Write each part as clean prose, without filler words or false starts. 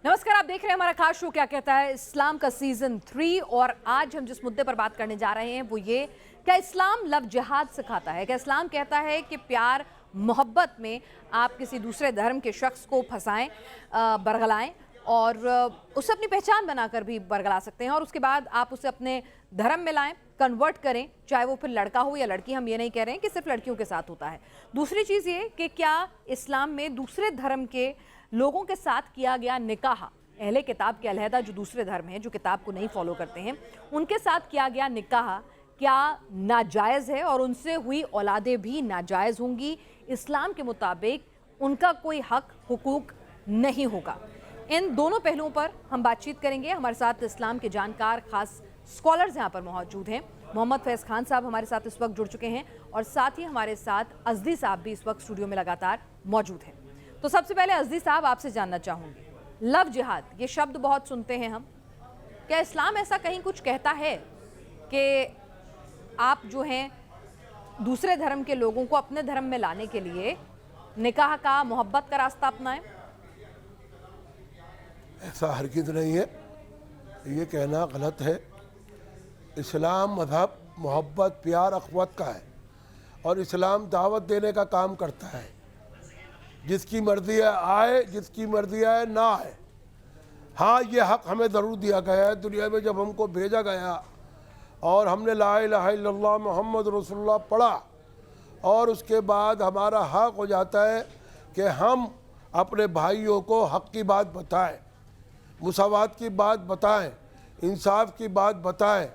नमस्कार, आप देख रहे हैं हमारा खास शो क्या कहता है इस्लाम का सीजन 3। और आज हम जिस मुद्दे पर बात करने जा रहे हैं वो ये, क्या इस्लाम लव जिहाद सिखाता है? क्या इस्लाम कहता है कि प्यार मोहब्बत में आप किसी दूसरे धर्म के शख्स को फंसाएं, बरगलाएं और उसे अपनी पहचान बनाकर भी बरगला सकते हैं और उसके बाद आप उसे अपने धर्म में लाएं, कन्वर्ट करें, चाहे वो फिर लड़का हो या लड़की। हम ये नहीं कह रहे हैं कि सिर्फ लड़कियों के साथ होता है। दूसरी चीज़ ये कि क्या इस्लाम में दूसरे धर्म के लोगों के साथ किया गया निकाह, अहले किताब के अलहदा जो दूसरे धर्म हैं, जो किताब को नहीं फॉलो करते हैं, उनके साथ किया गया निकाह क्या नाजायज़ है और उनसे हुई औलादें भी नाजायज़ होंगी? इस्लाम के मुताबिक उनका कोई हक हुकूक नहीं होगा। इन दोनों पहलुओं पर हम बातचीत करेंगे। हमारे साथ इस्लाम के जानकार खास स्कॉलर्स यहाँ पर मौजूद हैं। मोहम्मद फैज़ खान साहब हमारे साथ इस वक्त जुड़ चुके हैं और साथ ही हमारे साथ अज़दी साहब भी इस वक्त स्टूडियो में लगातार मौजूद हैं। तो सबसे पहले अज़दी साहब आपसे जानना चाहूँगी, लव जिहाद ये शब्द बहुत सुनते हैं हम, क्या इस्लाम ऐसा कहीं कुछ कहता है कि आप जो हैं दूसरे धर्म के लोगों को अपने धर्म में लाने के लिए निकाह का, मोहब्बत का रास्ता अपनाएं? ऐसा हरगिज़ नहीं है, ये कहना गलत है। इस्लाम मज़हब मोहब्बत, प्यार, अख़वत का है और इस्लाम दावत देने का काम करता है। जिसकी मर्ज़ी है आए, जिसकी मर्ज़ी आए ना आए। हाँ, ये हक़ हमें ज़रूर दिया गया है। दुनिया में जब हमको भेजा गया और हमने ला इलाहा इल्लल्लाह मुहम्मद रसूलुल्लाह पढ़ा और उसके बाद हमारा हक़ हो जाता है कि हम अपने भाइयों को हक़ की बात बताएं, मुसावात की बात बताएं, इंसाफ की बात बताएं,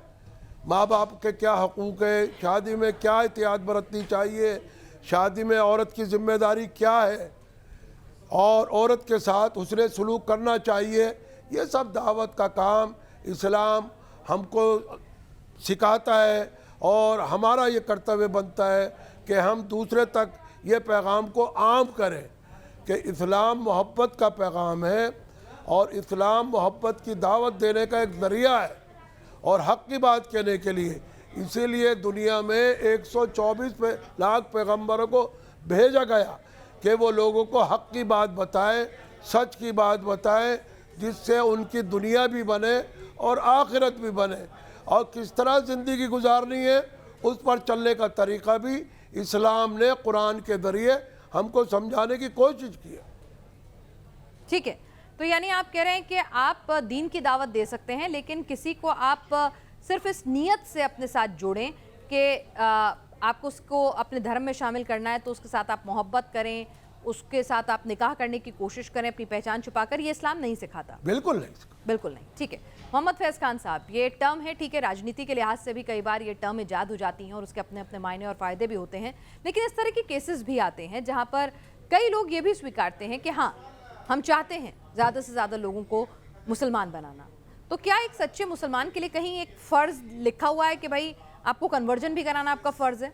माँ बाप के क्या हकूक़ है, शादी में क्या एहतियात बरतनी चाहिए, शादी में औरत की ज़िम्मेदारी क्या है और औरत के साथ हुस्न सलूक करना चाहिए। ये सब दावत का काम इस्लाम हमको सिखाता है और हमारा ये कर्तव्य बनता है कि हम दूसरे तक ये पैगाम को आम करें कि इस्लाम मोहब्बत का पैगाम है और इस्लाम मोहब्बत की दावत देने का एक ज़रिया है और हक़ की बात कहने के लिए। इसीलिए दुनिया में 124 लाख पैगम्बरों को भेजा गया कि वो लोगों को हक़ की बात बताएं, सच की बात बताएं, जिससे उनकी दुनिया भी बने और आखिरत भी बने और किस तरह ज़िंदगी गुजारनी है उस पर चलने का तरीक़ा भी इस्लाम ने कुरान के ज़रिए हमको समझाने की कोशिश की है। ठीक है, तो यानी आप कह रहे हैं कि आप दीन की दावत दे सकते हैं, लेकिन किसी को आप सिर्फ इस नीयत से अपने साथ जोड़ें कि आपको उसको अपने धर्म में शामिल करना है तो उसके साथ आप मोहब्बत करें, उसके साथ आप निकाह करने की कोशिश करें अपनी पहचान छुपाकर, ये इस्लाम नहीं सिखाता। बिल्कुल नहीं, बिल्कुल नहीं। ठीक है, मोहम्मद फैज़ खान साहब, ये टर्म है, ठीक है, राजनीति के लिहाज से भी कई बार ये टर्म ईजाद हो जाती हैं और उसके अपने अपने मायने और फ़ायदे भी होते हैं, लेकिन इस तरह के केसेस भी आते हैं जहाँ पर कई लोग ये भी स्वीकारते हैं कि हाँ, हम चाहते हैं ज़्यादा से ज़्यादा लोगों को मुसलमान बनाना। तो क्या एक सच्चे मुसलमान के लिए कहीं एक फ़र्ज़ लिखा हुआ है कि भाई आपको कन्वर्जन भी कराना आपका फ़र्ज़ है?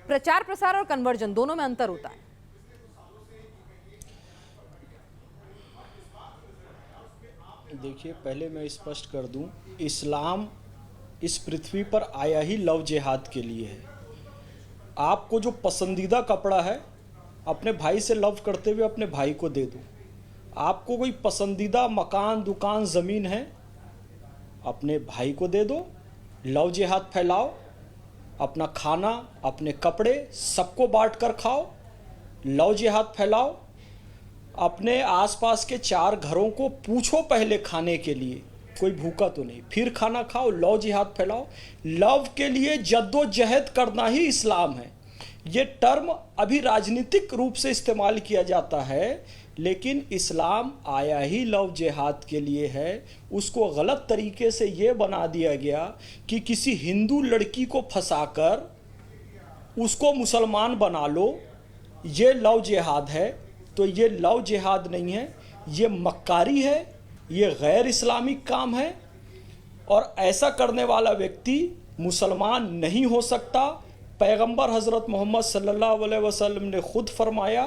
प्रचार प्रसार और कन्वर्जन दोनों में अंतर होता है। देखिए, पहले मैं स्पष्ट कर दूं, इस्लाम इस पृथ्वी पर आया ही लव जिहाद के लिए है। आपको जो पसंदीदा कपड़ा है अपने भाई से लव करते हुए अपने भाई को दे दो। आपको कोई पसंदीदा मकान, दुकान, ज़मीन है, अपने भाई को दे दो। लव जिहाद फैलाओ, अपना खाना, अपने कपड़े सबको बांट कर खाओ। लव जिहाद फैलाओ, अपने आसपास के 4 घरों को पूछो पहले खाने के लिए कोई भूखा तो नहीं, फिर खाना खाओ। लव जिहाद फैलाओ। लव के लिए जद्दोजहद करना ही इस्लाम है। ये टर्म अभी राजनीतिक रूप से इस्तेमाल किया जाता है, लेकिन इस्लाम आया ही लव जिहाद के लिए है। उसको गलत तरीके से ये बना दिया गया कि किसी हिंदू लड़की को फंसाकर उसको मुसलमान बना लो, ये लव जिहाद है। तो ये लव जिहाद नहीं है, ये मक्कारी है, ये गैर इस्लामिक काम है और ऐसा करने वाला व्यक्ति मुसलमान नहीं हो सकता। पैगंबर हज़रत मोहम्मद सल्लल्लाहु अलैहि वसल्लम ने खुद फरमाया,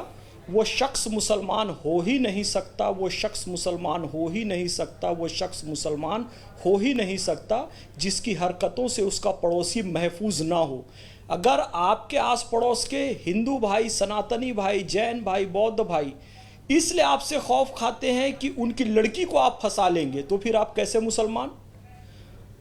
वो शख्स मुसलमान हो ही नहीं सकता, वो शख्स मुसलमान हो ही नहीं सकता, वो शख्स मुसलमान हो ही नहीं सकता जिसकी हरकतों से उसका पड़ोसी महफूज ना हो। अगर आपके आस पड़ोस के हिंदू भाई, सनातनी भाई, जैन भाई, बौद्ध भाई इसलिए आपसे खौफ खाते हैं कि उनकी लड़की को आप फंसा लेंगे, तो फिर आप कैसे मुसलमान?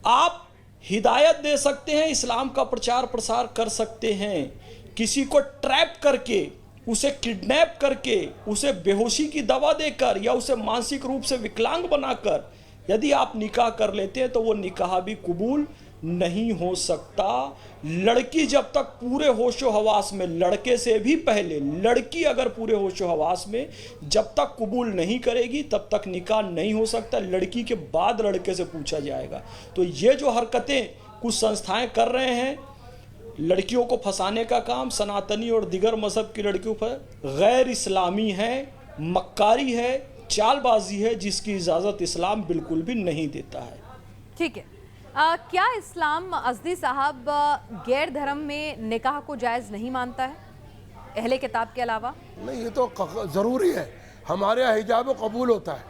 आप हिदायत दे सकते हैं, इस्लाम का प्रचार प्रसार कर सकते हैं, किसी को ट्रैप करके, उसे किडनैप करके, उसे बेहोशी की दवा देकर या उसे मानसिक रूप से विकलांग बनाकर यदि आप निकाह कर लेते हैं तो वो निकाह भी कबूल नहीं हो सकता। लड़की जब तक पूरे होशो हवास में, लड़के से भी पहले लड़की अगर पूरे होशो हवास में जब तक कबूल नहीं करेगी तब तक निकाह नहीं हो सकता। लड़की के बाद लड़के से पूछा जाएगा। तो ये जो हरकतें कुछ संस्थाएं कर रहे हैं, लड़कियों को फंसाने का काम, सनातनी और दिगर मजहब की लड़कियों पर, गैर इस्लामी है, मक्कारी है, चालबाजी है, जिसकी इजाज़त इस्लाम बिल्कुल भी नहीं देता है। ठीक है। क्या इस्लाम अज़दी साहब गैर धर्म में निकाह को जायज़ नहीं मानता है, अहले किताब के अलावा? नहीं, ये तो ज़रूरी है। हमारे यहाँ हिजाब कबूल होता है,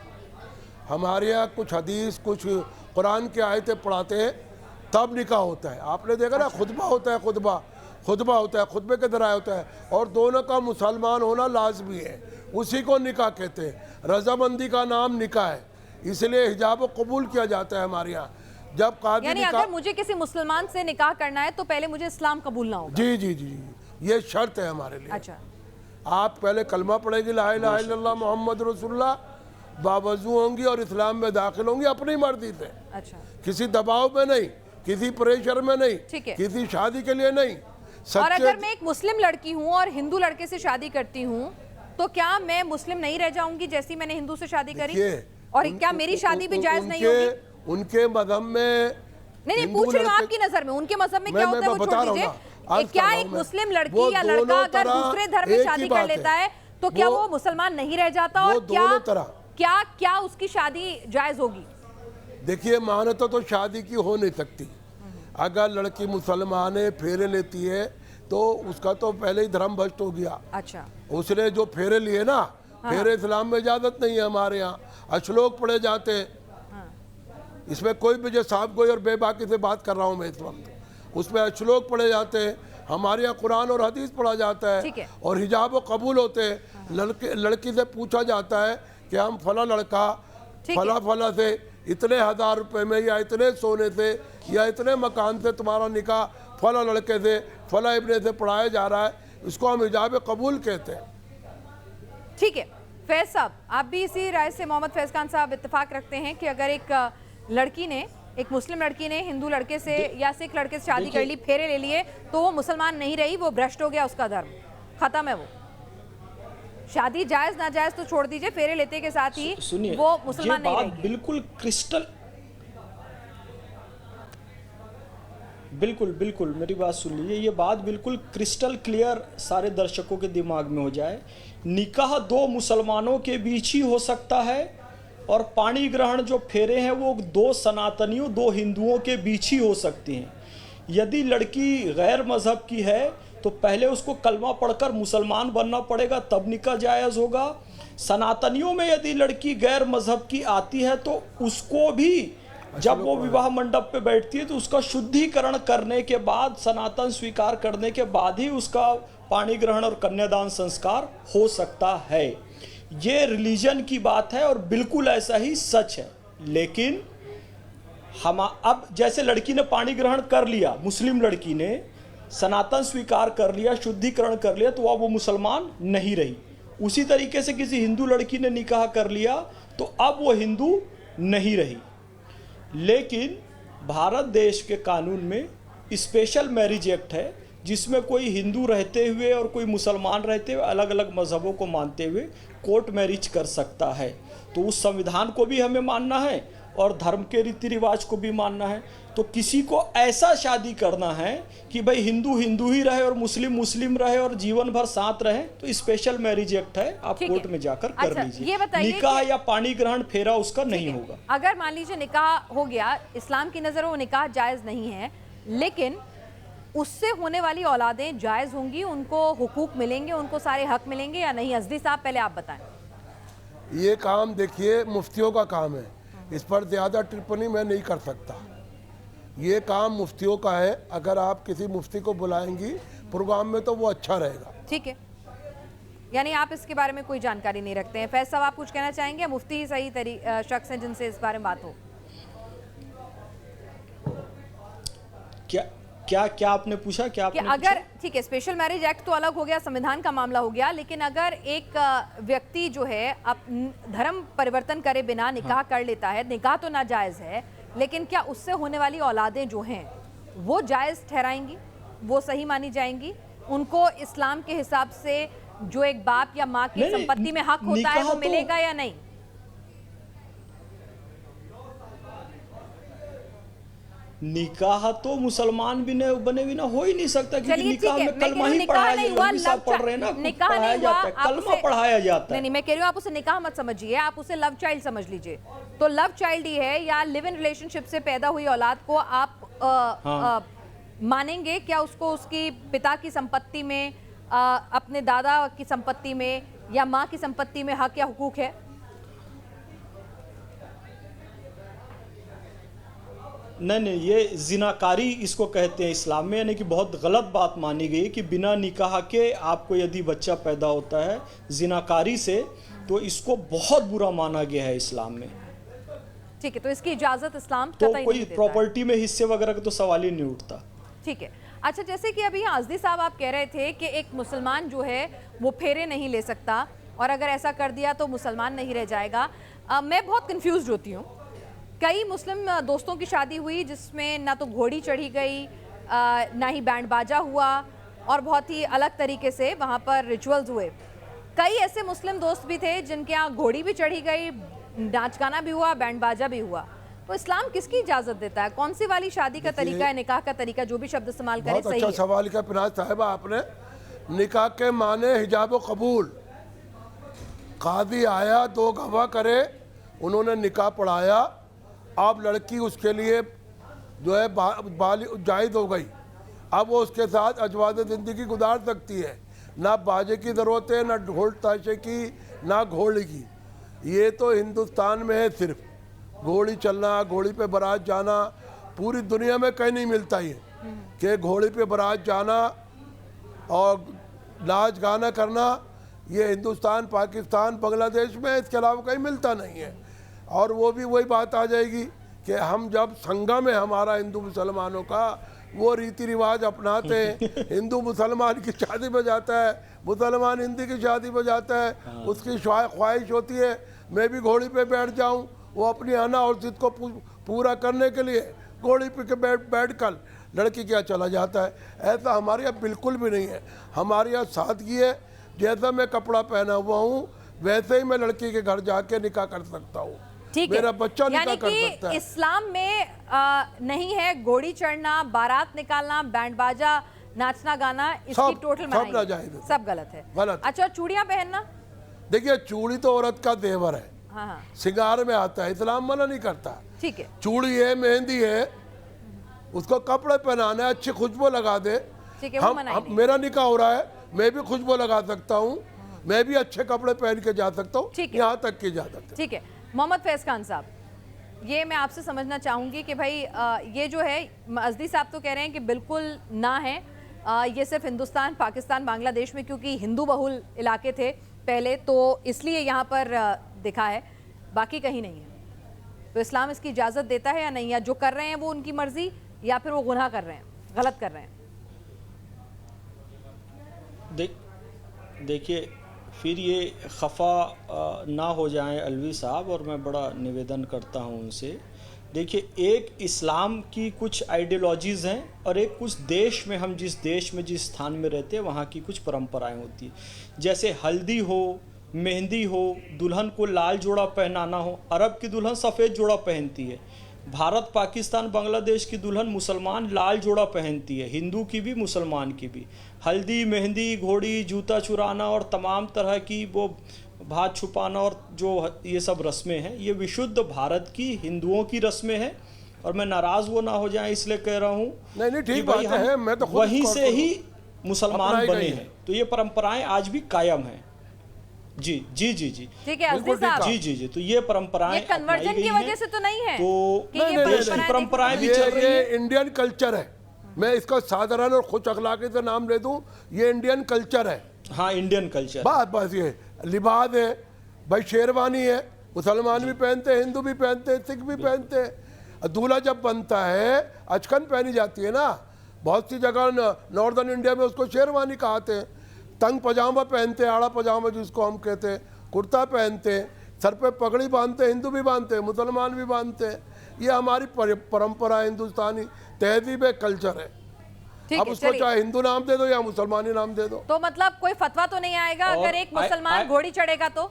हमारे यहाँ कुछ हदीस, कुछ कुरान की आयतें पढ़ाते हैं, तब निकाह होता है। आपने देखा ना, खुतबा होता है, खुतबा होता है, खुतबे के दराय होता है, और दोनों का मुसलमान होना लाजमी है, उसी को निकाह कहते हैं। रजामंदी का नाम निकाह है, इसलिए हिजाब कबूल किया जाता है हमारे यहाँ। जब कादी यानी अगर मुझे किसी मुसलमान से निकाह करना है तो पहले मुझे इस्लाम कबूल ना होगा? जी जी जी, ये शर्त है हमारे लिए। अच्छा, आप पहले कलमा पढ़ेंगी, ला इलाहा इल्लल्लाह मोहम्मद रसूलुल्लाह, बावजू होंगी और इस्लाम में दाखिल होंगी अपनी मर्जी से, अच्छा, किसी दबाव में नहीं, किसी प्रेशर में नहीं, ठीक है। किसी शादी के लिए नहीं। और अगर मैं एक मुस्लिम लड़की हूँ और हिंदू लड़के से शादी करती हूँ तो क्या मैं मुस्लिम नहीं रह जाऊंगी जैसी मैंने हिंदू से शादी करी? और क्या मेरी शादी भी जायज नहीं होगी? उनके मजहब में नहीं, पूछ रही हूँ आपकी नजर में, उनके मजहब में क्या होता है वो छोड़ दीजिए। क्या एक मुस्लिम लड़की या लड़का अगर दूसरे धर्म में शादी कर लेता है तो क्या वो मुसलमान नहीं रह जाता? और क्या क्या उसकी शादी जायज होगी? देखिए, मान्यता तो शादी की हो नहीं सकती। अगर लड़की मुसलमान है, फेरे लेती है, तो उसका तो पहले ही धर्म भ्रष्ट हो गया। अच्छा, उसने जो फेरे लिए ना, फेरे इस्लाम में इजाजत नहीं है हमारे यहाँ, अश्लोक पढ़े जाते हैं। इसमें कोई भी, जो साहब गोई और बेबाकी से बात कर रहा हूँ मैं इस वक्त, उसमें अश्लोक पढ़े जाते हैं। हमारे यहाँ कुरान और हदीस पढ़ा जाता है, और हिजाब व कबूल होते हैं। लड़की से पूछा जाता है कि हम फला लड़का फला से इतने 1000 रुपए में या इतने सोने से या इतने मकान से तुम्हारा निकाह फला लड़के से फला इब्ने से पढ़ाया जा रहा है, इसको हम हिजाब कबूल कहते हैं। ठीक है। फैज साहब, आप भी इसी राय से, मोहम्मद फैज खान साहब, इत्तेफाक रखते हैं कि अगर एक लड़की ने, एक मुस्लिम लड़की ने हिंदू लड़के से या सिख लड़के से शादी कर ली, फेरे ले लिए, तो वो मुसलमान नहीं रही, वो भ्रष्ट हो गया, उसका धर्म खत्म है, वो शादी जायज ना जायज तो छोड़ दीजिए, फेरे लेते के साथ ही वो मुसलमान नहीं रहेगी। बिल्कुल क्रिस्टल, बिल्कुल मेरी बात सुन लीजिए, ये बात बिल्कुल क्रिस्टल क्लियर सारे दर्शकों के दिमाग में हो जाए। निकाह 2 मुसलमानों के बीच ही हो सकता है, और पाणी ग्रहण जो फेरे हैं वो 2 सनातनियों, 2 हिंदुओं के बीच ही हो सकती हैं। यदि लड़की गैर मजहब की है तो पहले उसको कलमा पढ़कर मुसलमान बनना पड़ेगा, तब निकाह जायज़ होगा। सनातनियों में यदि लड़की गैर मजहब की आती है तो उसको भी, जब वो विवाह मंडप पे बैठती है तो उसका शुद्धिकरण करने के बाद, सनातन स्वीकार करने के बाद ही उसका पाणी ग्रहण और कन्यादान संस्कार हो सकता है। ये रिलीजन की बात है और बिल्कुल ऐसा ही सच है। लेकिन हम अब, जैसे लड़की ने पाणी ग्रहण कर लिया, मुस्लिम लड़की ने सनातन स्वीकार कर लिया, शुद्धिकरण कर लिया, तो अब वो मुसलमान नहीं रही। उसी तरीके से किसी हिंदू लड़की ने निकाह कर लिया तो अब वो हिंदू नहीं रही। लेकिन भारत देश के कानून में स्पेशल मैरिज एक्ट है, जिसमें कोई हिंदू रहते हुए और कोई मुसलमान रहते हुए अलग अलग मजहबों को मानते हुए कोर्ट मैरिज कर सकता है। तो उस संविधान को भी हमें मानना है और धर्म के रीति रिवाज को भी मानना है। तो किसी को ऐसा शादी करना है कि भाई हिंदू हिंदू ही रहे और मुस्लिम मुस्लिम रहे और जीवन भर साथ रहे, तो स्पेशल मैरिज एक्ट है, आप कोर्ट में जाकर कर लीजिए। निकाह या पाणी ग्रहण फेरा उसका नहीं होगा। अगर मान लीजिए निकाह हो गया, इस्लाम की नज़र में वो निकाह जायज़ नहीं है, लेकिन उससे होने वाली औलादें जायज़ होंगी, उनको हुकूक मिलेंगे, उनको सारे हक मिलेंगे या नहीं? अज़दी साहब, पहले आप बताएं। ये काम देखिए मुफ्तियों का काम है, इस पर ज़्यादा टिप्पणी मैं नहीं कर सकता। ये काम मुफ्तियों का है, अगर आप किसी मुफ्ती को बुलाएंगी प्रोग्राम में तो वो अच्छा रहेगा। ठीक है, यानी आप इसके बारे में कोई जानकारी नहीं रखते हैं। फैज साहब, आप कुछ कहना चाहेंगे? मुफ्ती ही सही शख्स हैं जिनसे इस बारे में बात हो। क्या क्या क्या आपने पूछा? क्या कि आपने अगर ठीक है, स्पेशल मैरिज एक्ट तो अलग हो गया, संविधान का मामला हो गया, लेकिन अगर एक व्यक्ति जो है धर्म परिवर्तन करे बिना निकाह कर लेता है, निकाह तो नाजायज है, लेकिन क्या उससे होने वाली औलादें जो हैं वो जायज ठहराएंगी, वो सही मानी जाएंगी? उनको इस्लाम के हिसाब से जो एक बाप या माँ की नहीं, संपत्ति में हक होता है निकाह वो तो- मिलेगा या नहीं? निकाह तो मुसलमान भी ने बने बिना हो ही नहीं सकता, क्योंकि चलिए निकाह ठीक है, में मैं कह कलमा रही हूँ ही निकाह पढ़ाया नहीं जाता हुआ, है। साहब पढ़ रहे हैं ना, निकाह पढ़ाया नहीं हुआ, जाता है, आप कलमा उसे- पढ़ाया जाता नहीं है। नहीं, मैं कह रही हूँ आप उसे निकाह मत समझिए, आप उसे लव चाइल्ड समझ लीजिए। तो लव चाइल्ड ही है या लिव इन रिलेशनशिप से पैदा हुई औलाद को आप मानेंगे क्या उसको उसकी पिता की संपत्ति में, अपने दादा की संपत्ति में या माँ की संपत्ति में हक या हुकूक है? नहीं, ये जिनाकारी इसको कहते हैं इस्लाम में, यानी कि बहुत गलत बात मानी गई कि बिना निकाह के आपको यदि बच्चा पैदा होता है जिनाकारी से, तो इसको बहुत बुरा माना गया है इस्लाम में। ठीक है, तो इसकी इजाजत इस्लाम तो कतई कोई नहीं देता है। प्रॉपर्टी में हिस्से वगैरह का तो सवाल ही नहीं उठता। ठीक है, अच्छा, जैसे कि अभी आज़दी साहब आप कह रहे थे कि एक मुसलमान जो है वो फेरे नहीं ले सकता, और अगर ऐसा कर दिया तो मुसलमान नहीं रह जाएगा। मैं बहुत कंफ्यूज होती हूँ। कई मुस्लिम दोस्तों की शादी हुई जिसमें ना तो घोड़ी चढ़ी गई, ना ही बैंड बाजा हुआ, और बहुत ही अलग तरीके से वहाँ पर रिचुअल्स हुए। कई ऐसे मुस्लिम दोस्त भी थे जिनके यहाँ घोड़ी भी चढ़ी गई, नाच गाना भी हुआ, बैंड बाजा भी हुआ। तो इस्लाम किसकी इजाज़त देता है? कौन सी वाली शादी का तरीका है, निकाह का तरीका, जो भी शब्द इस्तेमाल करे बहुत सही अच्छा है? सवाल किया पिनाज साहिबा आपने। निकाह के माने हिजाब व कबूल। कादी आया, 2 गवाह करे, उन्होंने निकाह पढ़ाया, अब लड़की उसके लिए जो है जायज़ हो गई। अब वो उसके साथ अजवाद ज़िंदगी गुजार सकती है। ना बाजे की ज़रूरत है, ना ढोल ताशे की, ना घोड़ी की। ये तो हिंदुस्तान में है सिर्फ। घोड़ी चलना, घोड़ी पे बारात जाना, पूरी दुनिया में कहीं नहीं मिलता ये कि घोड़ी पे बारात जाना और नाच गाना करना। ये हिंदुस्तान, पाकिस्तान, बांग्लादेश में, इसके अलावा कहीं मिलता नहीं है। और वो भी वही बात आ जाएगी कि हम जब संगम है हमारा हिंदू मुसलमानों का, वो रीति रिवाज अपनाते हैं। हिंदू मुसलमान की शादी में जाता है, मुसलमान हिंदी की शादी में जाता है, उसकी ख्वाहिश होती है मैं भी घोड़ी पे बैठ जाऊं। वो अपनी आना और जिद को पूरा करने के लिए घोड़ी पे बैठ कर लड़की क्या चला जाता है। ऐसा हमारे यहाँ बिल्कुल भी नहीं है। हमारे यहाँ सादगी है। जैसा मैं कपड़ा पहना हुआ हूँ वैसे ही मैं लड़की के घर जाके निकाह कर सकता हूँ। ठीक है, मेरा बच्चा निकाह यानी कर सकता कि है। इस्लाम में नहीं है घोड़ी चढ़ना, बारात निकालना, बैंड बाजा, नाचना गाना, इसकी सब- टोटल सब मनाही है। नाजायज है। सब गलत है। गलत। अच्छा, चूड़ियां पहनना? देखिए, चूड़ी तो औरत का जेवर है, हाँ हाँ, सिंगार में आता है, इस्लाम मना नहीं करता। ठीक है, चूड़ी है, मेहंदी है, उसको कपड़े पहनाना है, अच्छी खुशबू लगा दे। ठीक है, वो मनाही नहीं। मेरा निकाह हो रहा है, मैं भी खुशबू लगा सकता हूँ, मैं भी अच्छे कपड़े पहन के जा सकता हूँ। ठीक है। यहाँ तक की इजाजत है। ठीक है, मोहम्मद फैज खान साहब, ये मैं आपसे समझना चाहूँगी कि भाई ये जो है आज़दी साहब तो कह रहे हैं कि बिल्कुल ना है, ये सिर्फ हिंदुस्तान, पाकिस्तान, बांग्लादेश में क्योंकि हिंदू बहुल इलाके थे पहले, तो इसलिए यहाँ पर दिखा है, बाकी कहीं नहीं है। तो इस्लाम इसकी इजाज़त देता है या नहीं, या जो कर रहे हैं वो उनकी मर्जी, या फिर वो गुनाह कर रहे हैं, गलत कर रहे हैं? देखिए, फिर ये खफा ना हो जाएं अलवी साहब, और मैं बड़ा निवेदन करता हूं उनसे। देखिए, एक इस्लाम की कुछ आइडियोलॉजीज़ हैं, और एक कुछ देश में, हम जिस देश में जिस स्थान में रहते हैं वहाँ की कुछ परंपराएं होती हैं। जैसे हल्दी हो, मेहंदी हो, दुल्हन को लाल जोड़ा पहनाना हो। अरब की दुल्हन सफ़ेद जोड़ा पहनती है। भारत, पाकिस्तान, बांग्लादेश की दुल्हन मुसलमान लाल जोड़ा पहनती है, हिंदू की भी, मुसलमान की भी। हल्दी, मेहंदी, घोड़ी, जूता चुराना और तमाम तरह की वो भात छुपाना और जो ये सब रस्में हैं, ये विशुद्ध भारत की हिंदुओं की रस्में हैं। और मैं नाराज़ वो ना हो जाए इसलिए कह रहा हूँ नहीं ठीक कि भाई बात है, मैं तो खुद वहीं इसको से ही मुसलमान अपनाई बने गई हैं, है। तो ये परंपराएं आज भी कायम हैं। जी जी जी जी ठीक है, आज़दी बिल्कुल ठीक साहब, जी जी जी तो ये परंपराएं ये अपनाई कन्वर्जन गई की हैं। वजह से तो नहीं है तो कि ये नहीं, नहीं, देश की परंपराएं भी ये चल रही ये हैं। इंडियन कल्चर है। मैं इसका साधारण और खुश अखलाकी से नाम ले दूं, ये इंडियन कल्चर है। हाँ, इंडियन कल्चर। बस बस ये लिबास है भाई, शेरवानी है, मुसलमान भी पहनते हैं, हिंदू भी पहनते हैं, सिख भी पहनते हैं। दूल्हा जब बनता है अचकन पहनी जाती है ना, बहुत सी जगह नॉर्दर्न इंडिया में उसको शेरवानी कहते हैं। तंग पजामा पहनते हैं, आड़ा पजामा जिसको हम कहते हैं, कुर्ता पहनते हैं, सर पे पगड़ी बांधते हैं, हिंदू भी बांधते हैं, मुसलमान भी बांधते हैं। ये हमारी परंपरा है, हिंदुस्तानी तहजीब है, कल्चर है। ठीक अब है, उसको चलिए। चाहे हिंदू नाम दे दो या मुसलमानी नाम दे दो। तो मतलब कोई फतवा तो नहीं आएगा और अगर एक मुसलमान घोड़ी चढ़ेगा तो?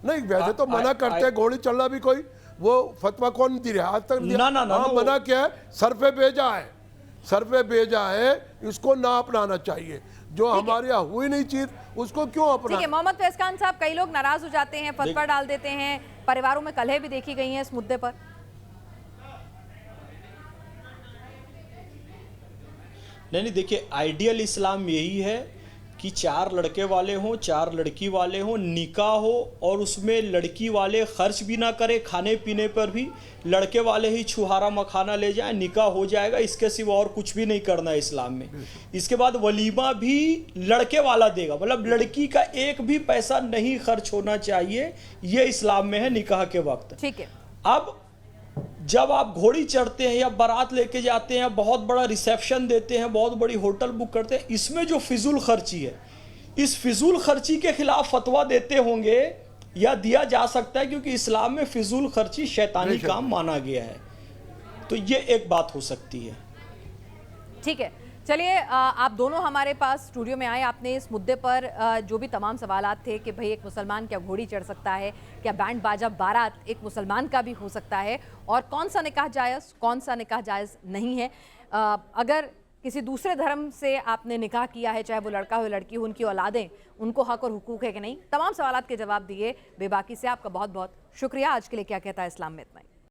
नहीं, वैसे तो मना करते हैं घोड़ी चढ़ना भी, कोई वो फतवा कौन दिया आज तक? ना, ना, ना, हाँ, ना, मना क्या है, सर पे भेजा है, सर पे भेजा है, इसको ना अपनाना चाहिए। जो हमारे यहाँ हुई नहीं चीज उसको क्यों अपना? ठीक है मोहम्मद फैज खान साहब, कई लोग नाराज हो जाते हैं, फतवा डाल देते हैं, परिवारों में कलह भी देखी गई है इस मुद्दे पर। नहीं, देखिए, आइडियल इस्लाम यही है कि 4 लड़के वाले हों, 4 लड़की वाले हों, निकाह हो और उसमें लड़की वाले खर्च भी ना करें, खाने पीने पर भी लड़के वाले ही छुहारा मखाना ले जाएं, निकाह हो जाएगा। इसके सिवा और कुछ भी नहीं करना है इस्लाम में। इसके बाद वलीमा भी लड़के वाला देगा, मतलब लड़की का एक भी पैसा नहीं खर्च होना चाहिए, ये इस्लाम में है निकाह के वक्त। ठीक है। अब जब आप घोड़ी चढ़ते हैं या बारात लेके जाते हैं, बहुत बड़ा रिसेप्शन देते हैं, बहुत बड़ी होटल बुक करते हैं, इसमें जो फिजूल खर्ची है, इस फिजूल खर्ची के खिलाफ फतवा देते होंगे या दिया जा सकता है, क्योंकि इस्लाम में फिजूल खर्ची शैतानी काम माना गया है। तो ये एक बात हो सकती है। ठीक है, चलिए आप दोनों हमारे पास स्टूडियो में आए। आपने इस मुद्दे पर जो भी तमाम सवालात थे कि भाई एक मुसलमान क्या घोड़ी चढ़ सकता है, क्या बैंड बाजा बारात एक मुसलमान का भी हो सकता है, और कौन सा निकाह जायज़, कौन सा निकाह जायज़ नहीं है, अगर किसी दूसरे धर्म से आपने निकाह किया है, चाहे वो लड़का हो लड़की हो, उनकी औलादें, उनको हक और हुकूक है कि नहीं, तमाम सवालात के जवाब दिए बेबाकी से। आपका बहुत बहुत शुक्रिया। आज के लिए क्या कहता है इस्लाम में इतना ही।